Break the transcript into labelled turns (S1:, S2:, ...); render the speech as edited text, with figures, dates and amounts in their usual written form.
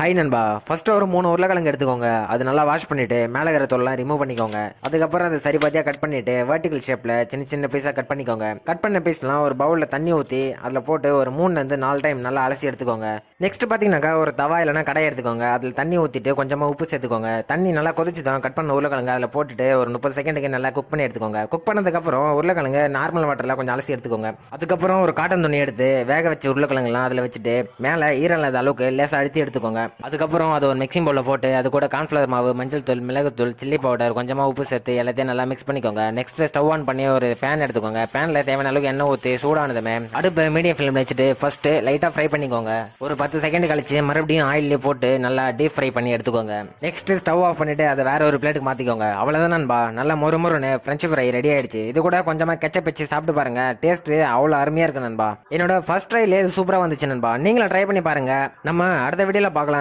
S1: Hi நண்பா. First ஒரு 3 உருளைக்கிழங்கு எடுத்துக்கோங்க. அது நல்லா வாஷ் பண்ணிட்டு மேலே இருக்கிற தோல்லாம் ரிமூவ் பண்ணிக்கோங்க. அதுக்கப்புறம் அதை சரி பாதியாக கட் பண்ணிட்டு வெர்டிகல் ஷேப்ல சின்ன சின்ன பீஸா கட் பண்ணிக்கோங்க. கட் பண்ண பீஸ்லாம் ஒரு பவுல்ல தண்ணி ஊற்றி அதில் போட்டு ஒரு 3 ல இருந்து 4 டைம் நல்லா அலசி எடுத்துக்கோங்க. நெக்ஸ்ட் பார்த்தீங்கன்னாக்கா ஒரு தவா இல்லைனா கடாய் எடுத்துக்கோங்க. அதில் தண்ணி ஊற்றிட்டு கொஞ்சமாக உப்பு சேர்த்துக்கோங்க. தண்ணி நல்லா கொதிச்சுதான் கட் பண்ண உருளைக்கிழங்கு அதில் போட்டுட்டு ஒரு 30 செகண்டுக்கு நல்லா குக் பண்ணி எடுத்துக்கோங்க. குக் பண்ணதுக்கப்புறம் உருளைக்கிழங்கு நார்மல் வாட்டரில் கொஞ்சம் அலசி எடுத்துக்கோங்க. அதுக்கப்புறம் ஒரு காட்டன் துணி எடுத்து வேக வச்ச உருளைக்கிழங்குலாம் அதில் வச்சுட்டு மேலே ஈரம் இல்லாத அளவுக்கு லேசாக அழுத்தி எடுத்துக்கோங்க. அதுக்கப்புறம் அது ஒரு மிக்சிங் பவுலில் போட்டு அது கூட கார்ன்ஃப்ளவர் மாவு, மஞ்சள் தூள், மிளகுத்தூள், சில்லி பவுடர், கொஞ்சமாக உப்பு சேர்த்து எல்லாத்தையும் நல்லா மிக்ஸ் பண்ணிக்கோங்க. நெக்ஸ்ட் ஸ்டவ் ஆன் பண்ணி ஒரு பேன் எடுத்துக்கோங்க. பேனில் தேவையான அளவுக்கு எண்ணெய் ஊற்றி சூடானதுமே அடுப்பு மீடியம் ஃப்ளேம் வச்சுட்டு ஃபர்ஸ்ட் லைட்டாக ஃப்ரை பண்ணிக்கோங்க. ஒரு 10 செகண்ட் கழிச்சு மறுபடியும் ஆயிலே போட்டு நல்லா டீப் ஃப்ரை பண்ணி எடுத்துக்கோங்க. நெக்ஸ்ட் ஸ்டவ் ஆஃப் பண்ணிட்டு அதை வேற ஒரு பிளேட்டுக்கு மாற்றிக்கோங்க. அவ்வளோதான் நண்பா, நல்லா மொறுமொறுன்னு ஃப்ரெஞ்ச் ஃப்ரை ரெடி ஆயிடுச்சு. இது கூட கொஞ்சமாக கெச்சப் வச்சு சாப்பிட்டு பாருங்க. டேஸ்ட் அவ்வளோ அருமையாக இருக்கு நண்பா. என்னோட ஃபர்ஸ்ட் ட்ரைலே சூப்பராக வந்துச்சு நண்பா. நீங்களும் ட்ரை பண்ணி பாருங்க. நம்ம அடுத்த வீடியோவில் பார்க்கலாம்.